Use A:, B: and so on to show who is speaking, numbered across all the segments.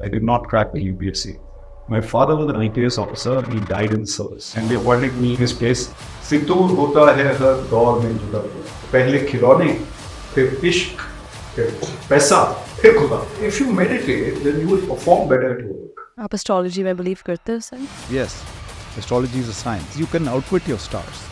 A: I did not crack the UPSC. My father was an IAS officer and he died in service. And they wanted me in his place. सितूर होता है हर दौर में जुदा हुआ. पहले खिलौने, फिर इश्क, फिर पैसा, फिर खुदा. If you meditate, then you will perform better at work.
B: आप astrology में believe करते हो sir?
C: Yes, astrology is a science. You can outwit your stars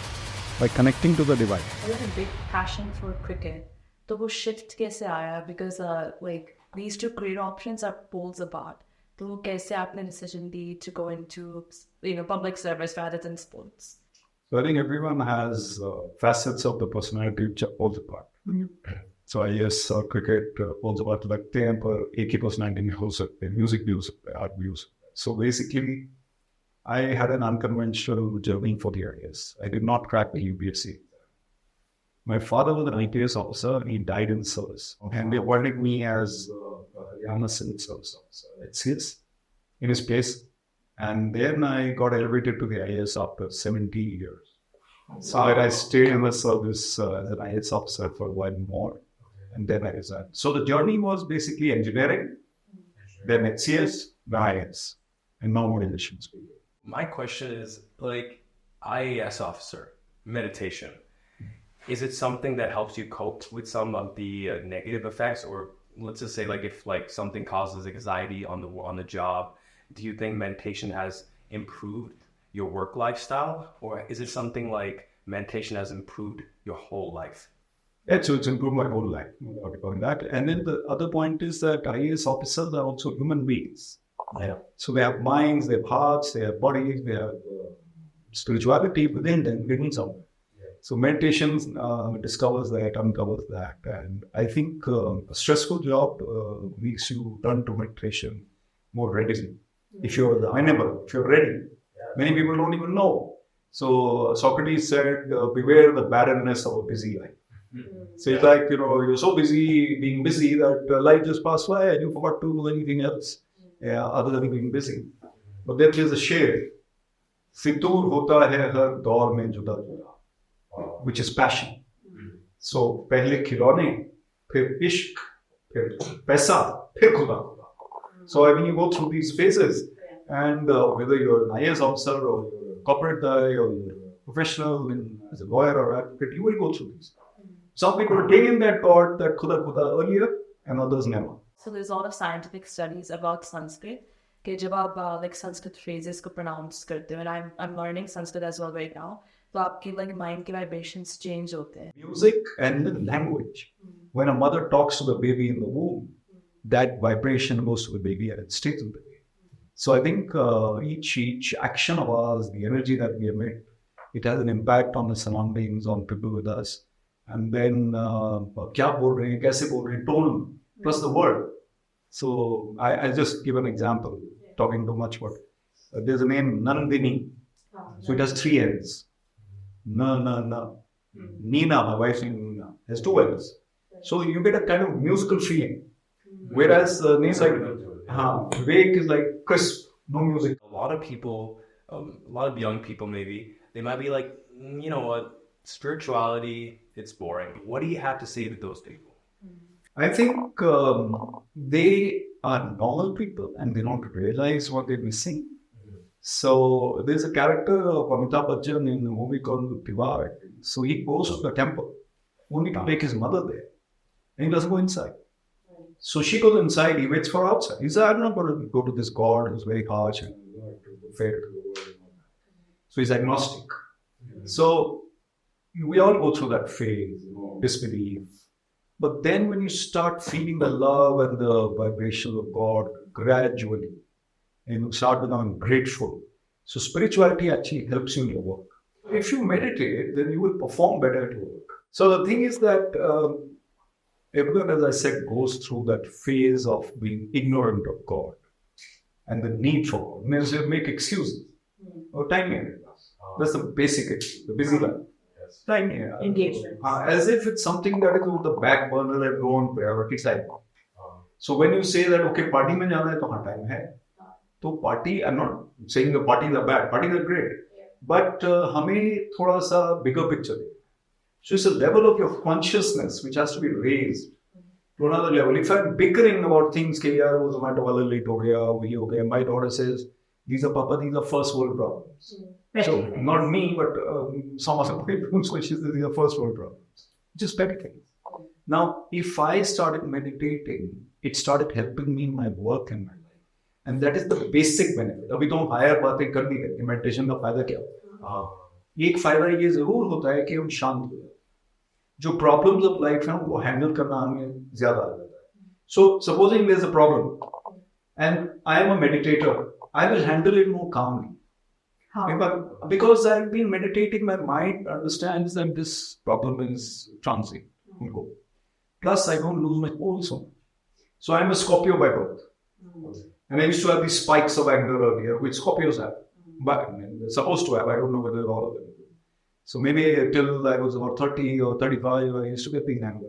C: by connecting to the divine.
D: I have a big passion for cricket. तो वो shift कैसे आया? Because like these two career options are poles apart. तो कैसे आपने decision Lee to go into public service rather than sports?
A: So I think everyone has facets of the personality which are poles apart. So IAS और cricket poles apart लगते हैं पर एक ही personality में हो सकते हैं, music भी हो सकता है, art भी हो सकता है. So basically, I had an unconventional journey for the IAS. I did not crack the UPSC. My father was an IAS officer and he died in service. And they appointed me as young civil service officer. It's in his place. And then I got elevated to the IAS after 70 years. So I stayed in the service as an IAS officer for a while more. And then I resigned. So the journey was basically engineering, then HCS, the IAS, and now more elections.
E: My question is, like, IAS officer, meditation. Is it something that helps you cope with some of the negative effects? Or let's just say, like, if like something causes anxiety on the job, do you think meditation has improved your work lifestyle? Or is it something like meditation has improved your whole life?
A: Yeah, so it's improved my whole life. About that. And then the other point is that IAS officers are also human beings. Yeah. So they have minds, they have hearts, they have bodies, they have spirituality within them, hidden somewhere. So meditation discovers that, uncovers that. And I think a stressful job makes you turn to meditation more readily. If you're amenable, if you're ready. Many people don't even know. So Socrates said, beware the barrenness of a busy life. So it's like, you're so busy being busy that life just passed by and you forgot to do anything else other than being busy. But then there's a shade. फितूर होता है हर दौर में जुदा जुदा, which is passion. So पहले खिलौने, फिर इश्क, फिर पैसा, फिर खुदा. So I mean, you go through these phases, and whether you're an IAS officer or you're a corporate guy or you're a professional as a lawyer or advocate, you will go through this. Some people are taking that thought that khuda earlier, and others never.
D: So there's a lot of scientific studies about Sanskrit. कि जब आप like Sanskrit phrases को pronounce करते हो, and I'm learning Sanskrit as well right now, तो आपकी like mind के vibrations change होते हैं.
A: Music and the language. When a mother talks to the baby in the womb, that vibration goes to the baby and it stays in the baby. So I think each action of ours, the energy that we emit, it has an impact on the surroundings, on people with us. And then क्या बोल रहे हैं, कैसे बोल रहे हैं, tone plus the word. So I'll just give an example, talking too much about there's a name Nandini. So it has 3 N's. Na. Nina, my wife's name Nina, has 2 N's. So you get a kind of musical feeling. Whereas names like Vivek is like crisp, no music.
E: A lot of people, a lot of young people maybe, they might be like, you know what, spirituality, it's boring. What do you have to say to those people?
A: I think they are normal people and they don't realize what they're missing. So there's a character of Amitabh Bachchan in a movie called Pivar. So he goes to the temple only to take his mother there. And he doesn't go inside. So she goes inside, he waits for her outside. He says, I'm not going to go to this God who's very harsh and fair to the world. So he's agnostic. So we all go through that phase, disbelief. But then when you start feeling the love and the vibration of God gradually, and you start becoming grateful. So spirituality actually helps you in your work. If you meditate, then you will perform better at work. So the thing is that everyone, as I said, goes through that phase of being ignorant of God and the need for God. Means you make excuses. Oh, time here. That's the basic excuse, the busy life. Time here.
D: Engagement.
A: As if it's something that is on the back burner and go on priority side. So when you say that, okay, party mein jana hai, to haan time hai. So party, I'm not saying the parties are bad. Parties are great. But hame thoda sa bigger picture. So it's a level of your consciousness which has to be raised to another level. If I'm bickering about things, कि यार वो Zomato वाला late हो गया, ये हो गया, my daughter says, these are first world problems. So not me, but some other people. So she says these are first world problems. Just petty things. Now, if I started meditating, it started helping me in my work and my life, and that is the basic benefit. अभी तो हम higher बातें कर दी है, meditation का फायदा क्या होता है? एक फायदा ये जरूर होता है कि हम शांत हो जाते हैं. जो problems of life हैं वो handle करना हमें ज़्यादा आ जाता है. So supposing there's a problem, and I am a meditator, I will handle it more calmly.
D: How?
A: Because I've been meditating, my mind understands that this problem is transient. Plus, I don't lose my cool so much. So I'm a Scorpio by birth. And I used to have these spikes of anger earlier, which Scorpios have. But they're supposed to have. I don't know whether all of them do. So maybe till I was about 30 or 35, I used to get these anger.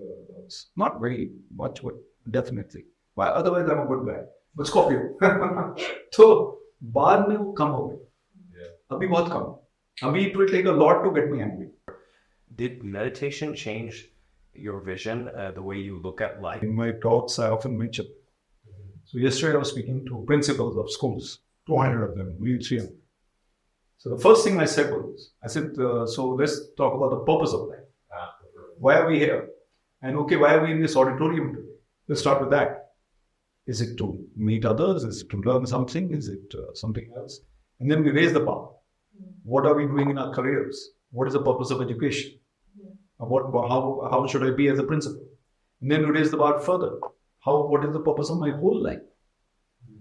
A: Not very much, but definitely. Well, otherwise, I'm a good guy. But Scorpio. So, बाद में वो कम हो गई. अभी बहुत कम. अभी it will take a lot to get me angry.
E: Did meditation change your vision, the way you look at life?
A: In my talks, I often mention. So yesterday I was speaking to principals of schools, 200 of them, we 300. So the first thing I said was, so let's talk about the purpose of life. Why are we here? And okay, why are we in this auditorium today? Let's start with that. Is it to meet others? Is it to learn something? Is it something else? And then we raise the bar. What are we doing in our careers? What is the purpose of education? How should I be as a principal? And then we raise the bar further. What is the purpose of my whole life?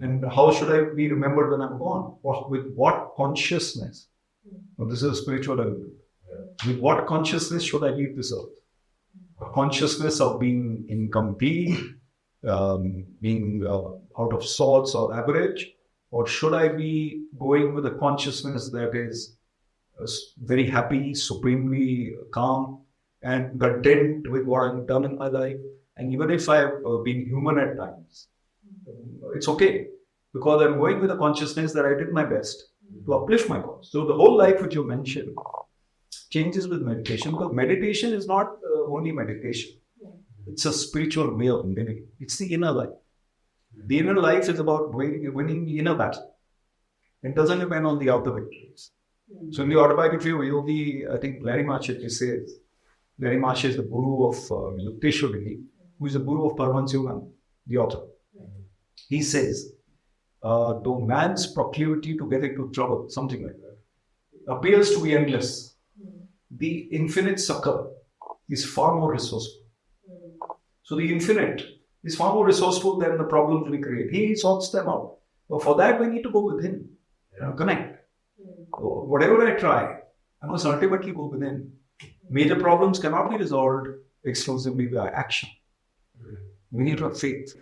A: And how should I be remembered when I'm gone? With what consciousness? Well, this is a spiritual element. With what consciousness should I leave this earth? A consciousness of being incomplete, being out of sorts or average? Or should I be going with a consciousness that is very happy, supremely calm, and content with what I've done in my life? And even if I've been human at times, it's okay. Because I'm going with a consciousness that I did my best to uplift my cause. So the whole life which you mentioned changes with meditation. Because meditation is not only meditation. It's a spiritual way of living. It's the inner life. The inner life is about winning the inner battle. It doesn't depend on the outer victories. So in the autobiography of Yogi, I think Larry Marshall says, Larry Marshall is the guru of Yukteswar, who is the guru of Paramahansa Yogananda, the author. He says, though man's proclivity to get into trouble, something like that, appears to be endless, the infinite succor is far more resourceful. So the infinite is far more resourceful than the problems we create. He sorts them out. But for that, we need to go within, connect. So whatever I try, I must ultimately go within. Major problems cannot be resolved exclusively by action. We need to have faith.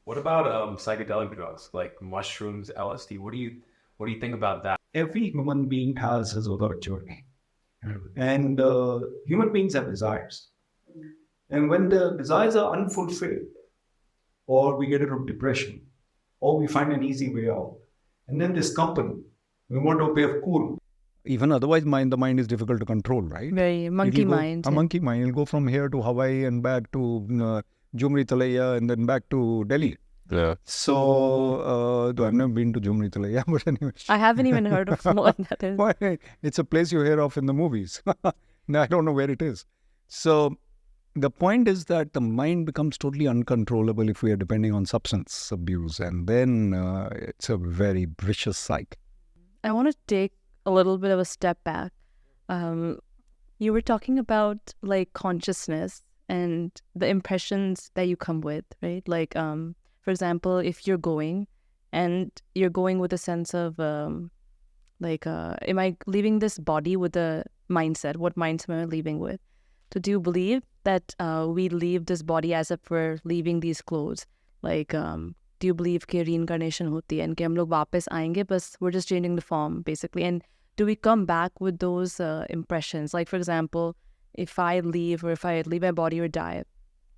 E: What about psychedelic drugs like mushrooms, LSD? What do you think about that?
A: Every human being has his own journey. And human beings have desires. And when the desires are unfulfilled, or we get into depression, or we find an easy way out, and then this company, we want to appear cool.
C: Even otherwise, the mind is difficult to control, right?
B: Very monkey mind.
C: A monkey mind. It'll go from here to Hawaii and back to Jumri Talaya and then back to Delhi.
F: Yeah.
C: So, though I've never been to Jumri Talaya, but anyway.
B: I haven't even heard of what that is.
C: Why? It's a place you hear of in the movies. I don't know where it is. So, the point is that the mind becomes totally uncontrollable if we are depending on substance abuse. And then it's a very vicious cycle.
B: I want to take a little bit of a step back. You were talking about like consciousness and the impressions that you come with, right? Like, for example, if you're going with a sense of am I leaving this body with a mindset? What mindset am I leaving with? So do you believe that we leave this body as if we're leaving these clothes? Like, do you believe कि reincarnation होती है and कि हम लोग वापस आएंगे, बस we're just changing the form basically? And do we come back with those impressions? Like, for example, if I leave my body or die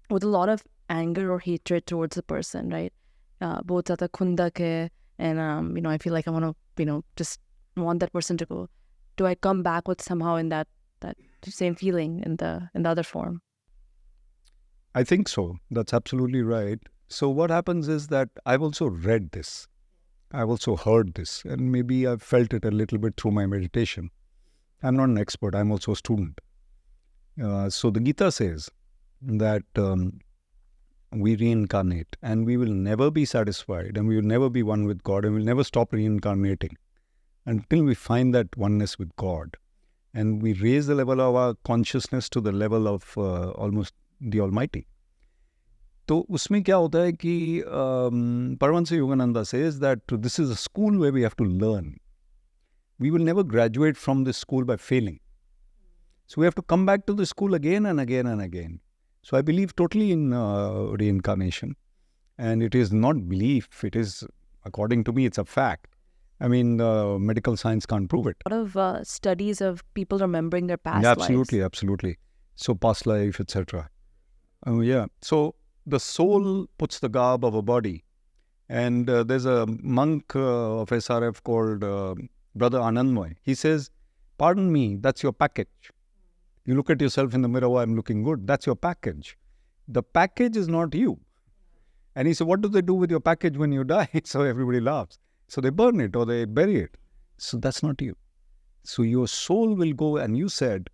B: with a lot of anger or hatred towards the person, right? बहुत ज़्यादा खुंदक है, and I feel like I want to just want that person to go. Do I come back with somehow in that same feeling in the other form?
C: I think so. That's absolutely right. So what happens is that I've also read this. I've also heard this, and maybe I've felt it a little bit through my meditation. I'm not an expert. I'm also a student. So the Gita says that we reincarnate and we will never be satisfied and we will never be one with God and we'll never stop reincarnating until we find that oneness with God. And we raise the level of our consciousness to the level of almost the Almighty. तो उसमें क्या होता है कि Paramahansa Yogananda says that this is a school where we have to learn. We will never graduate from this school by failing. So we have to come back to the school again and again and again. So I believe totally in reincarnation. And it is not belief. It is, according to me, it's a fact. I mean, medical science can't prove it.
B: A lot of studies of people remembering their past
C: Yeah,
B: lives.
C: absolutely, absolutely. So past life, etc. Yeah. So the soul puts the garb of a body. And there's a monk of SRF called Brother Anandmoy. He says, pardon me, that's your package. You look at yourself in the mirror, oh, I'm looking good. That's your package. The package is not you. And he said, what do they do with your package when you die? So everybody laughs. So they burn it or they bury it. So that's not you. So your soul will go, and you said,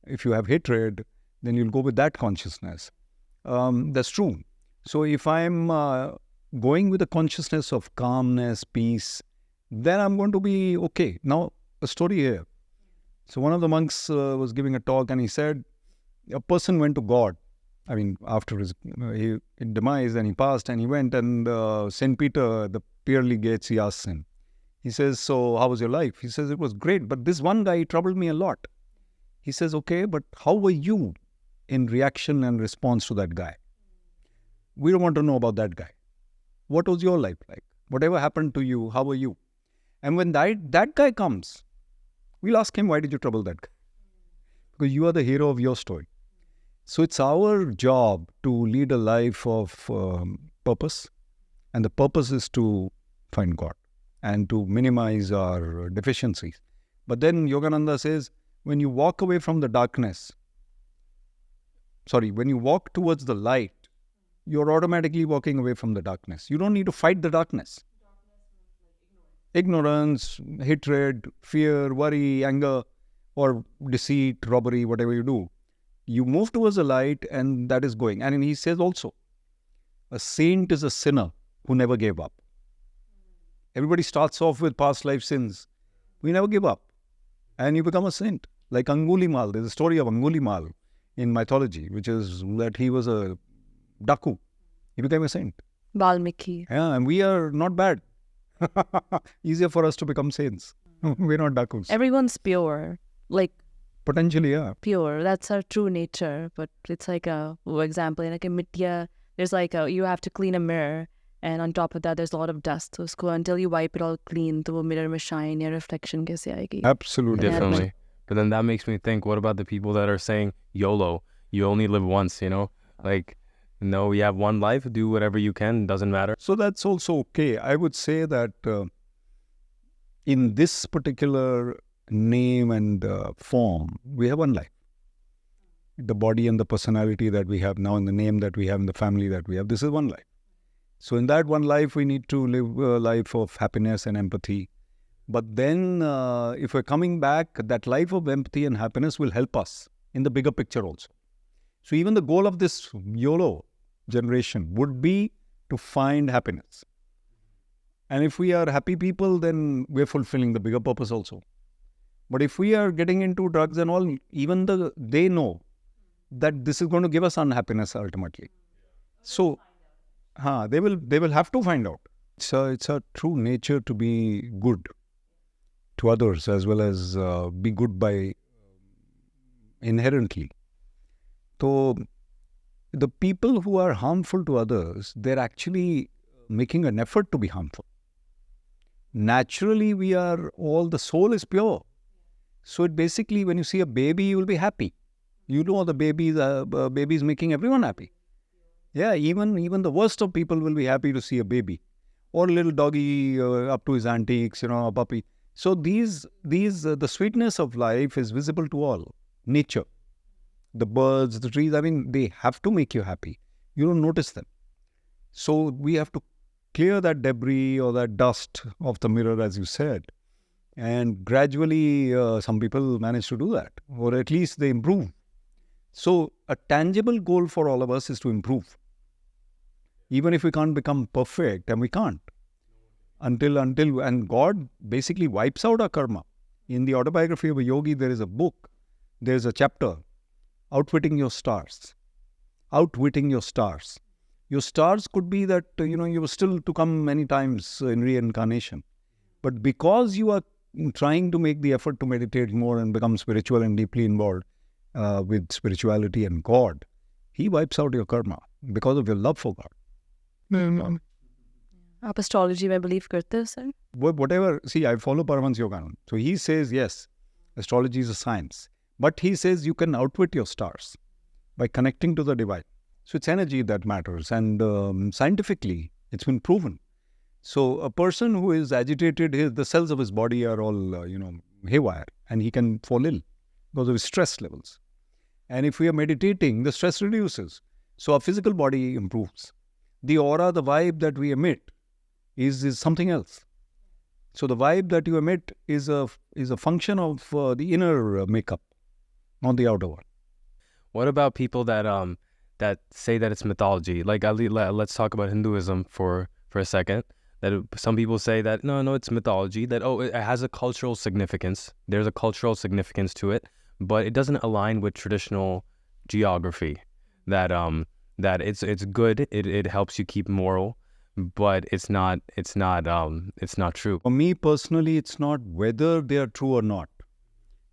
C: if you have hatred, then you'll go with that consciousness. That's true. So if I'm going with a consciousness of calmness, peace, then I'm going to be okay. Now, a story here. So one of the monks was giving a talk and he said, a person went to God. I mean, after his demise, and he passed and he went, and St. Peter, the pearly gates, he asked him. He says, so how was your life? He says, it was great, but this one guy troubled me a lot. He says, okay, but how were you in reaction and response to that guy? We don't want to know about that guy. What was your life like? Whatever happened to you, how were you? And when that guy comes, we'll ask him, why did you trouble that guy? Because you are the hero of your story. So it's our job to lead a life of purpose. And the purpose is to find God and to minimize our deficiencies. But then Yogananda says, when you walk away from the darkness, when you walk towards the light, you're automatically walking away from the darkness. You don't need to fight the darkness. Ignorance, hatred, fear, worry, anger, or deceit, robbery, whatever you do. You move towards the light and that is going. And he says also, a saint is a sinner who never gave up. Everybody starts off with past life sins. We never give up. And you become a saint. Like Angulimal, there's a story of Angulimal in mythology, which is that he was a Daku. He became a saint.
B: Valmiki.
C: Yeah, and we are not bad. Easier for us to become saints. We're not Dakus.
B: Everyone's pure. Like,
C: potentially, yeah.
B: pure. That's our true nature. But it's like for example, like a mitya, there's like you have to clean a mirror. And on top of that, there's a lot of dust. So until you wipe it all clean, the mirror may shine, your reflection kaise aayegi?
C: Absolutely.
E: Definitely. But then that makes me think, what about the people that are saying YOLO? You only live once, you know? Like, no, you have one life, do whatever you can, doesn't matter.
C: So that's also okay. I would say that in this particular name and form, we have one life. The body and the personality that we have now, and the name that we have, and the family that we have, this is one life. So in that one life, we need to live a life of happiness and empathy. But then if we're coming back, that life of empathy and happiness will help us in the bigger picture also. So even the goal of this YOLO generation would be to find happiness. And if we are happy people, then we're fulfilling the bigger purpose also. But if we are getting into drugs and all, even they know that this is going to give us unhappiness ultimately. So they will have to find out. It's a true nature to be good to others as well as be good by inherently. So the people who are harmful to others, they're actually making an effort to be harmful. Naturally, the soul is pure. So it basically, when you see a baby, you will be happy. You know the babies making everyone happy. Yeah, even the worst of people will be happy to see a baby. Or a little doggy up to his antics, a puppy. So the sweetness of life is visible to all. Nature. The birds, the trees, they have to make you happy. You don't notice them. So we have to clear that debris or that dust off the mirror, as you said. And gradually, some people manage to do that, or at least they improve. So a tangible goal for all of us is to improve. Even if we can't become perfect, and we can't, and God basically wipes out our karma. In the autobiography of a yogi, there is a book, there is a chapter, Outwitting Your Stars. Outwitting your stars. Your stars could be that, you were still to come many times in reincarnation. But because you are trying to make the effort to meditate more and become spiritual and deeply involved with spirituality and God, He wipes out your karma because of your love for God.
B: आप astrology में believe करते हो sir?
C: Whatever, see, I follow Paramahansa Yogananda. So he says, yes, astrology is a science. But he says you can outwit your stars by connecting to the divine. So it's energy that matters. And scientifically, it's been proven. So a person who is agitated, the cells of his body are all, haywire. And he can fall ill because of his stress levels. And if we are meditating, the stress reduces. So our physical body improves. The aura, the vibe that we emit is something else. So the vibe that you emit is a function of the inner makeup, not the outer one.
E: What about people that that say that it's mythology? Like, let's talk about Hinduism for a second. That some people say that no, it's mythology. That it has a cultural significance. There's a cultural significance to it, but it doesn't align with traditional geography. That it's good. It helps you keep moral, but it's not true.
C: For me personally, it's not whether they are true or not.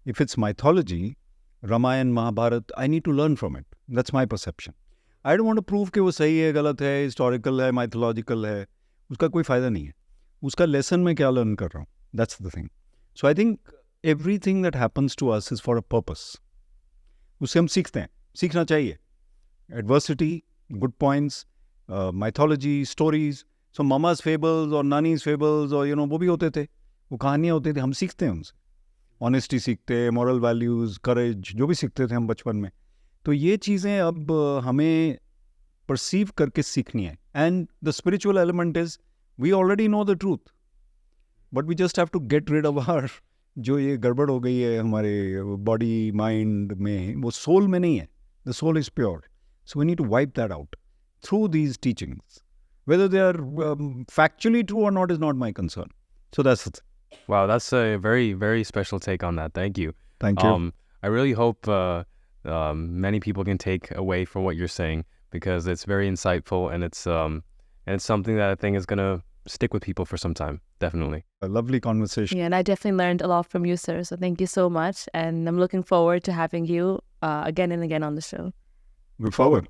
C: If it's mythology, Ramayana, Mahabharata, I need to learn from it. That's my perception. I don't want to prove कि वो सही है, गलत है, historical है, mythological है. उसका कोई फायदा नहीं है. उसका lesson मैं क्या learn कर रहा हूँ. That's the thing. So I think everything that happens to us is for a purpose. उससे हम सीखते हैं. सीखना चाहिए. Adversity, good points, mythology, stories. So mama's fables or nani's fables or वो भी होते थे. वो कहानियाँ होते थे. हम सीखते हैं उनसे. Honesty सीखते हैं, moral values, courage, जो भी सीखते थे हम बचपन में. तो ये चीज़ें अब हमें perceive करके सीखनी है. And the spiritual element is, we already know the truth. But we just have to get rid of our, जो ये गड़बड़ हो गई है हमारे body, mind में, वो soul में नहीं है. The soul is pure. So we need to wipe that out through these teachings. Whether they are factually true or not is not my concern. So that's it.
E: Wow, that's a very, very special take on that. Thank you.
C: Thank you.
E: I really hope many people can take away from what you're saying, because it's very insightful, and it's something that I think is gonna stick with people for some time. Definitely.
C: A lovely conversation.
B: Yeah, and I definitely learned a lot from you, sir. So thank you so much, and I'm looking forward to having you again and again on the show.
C: Look forward.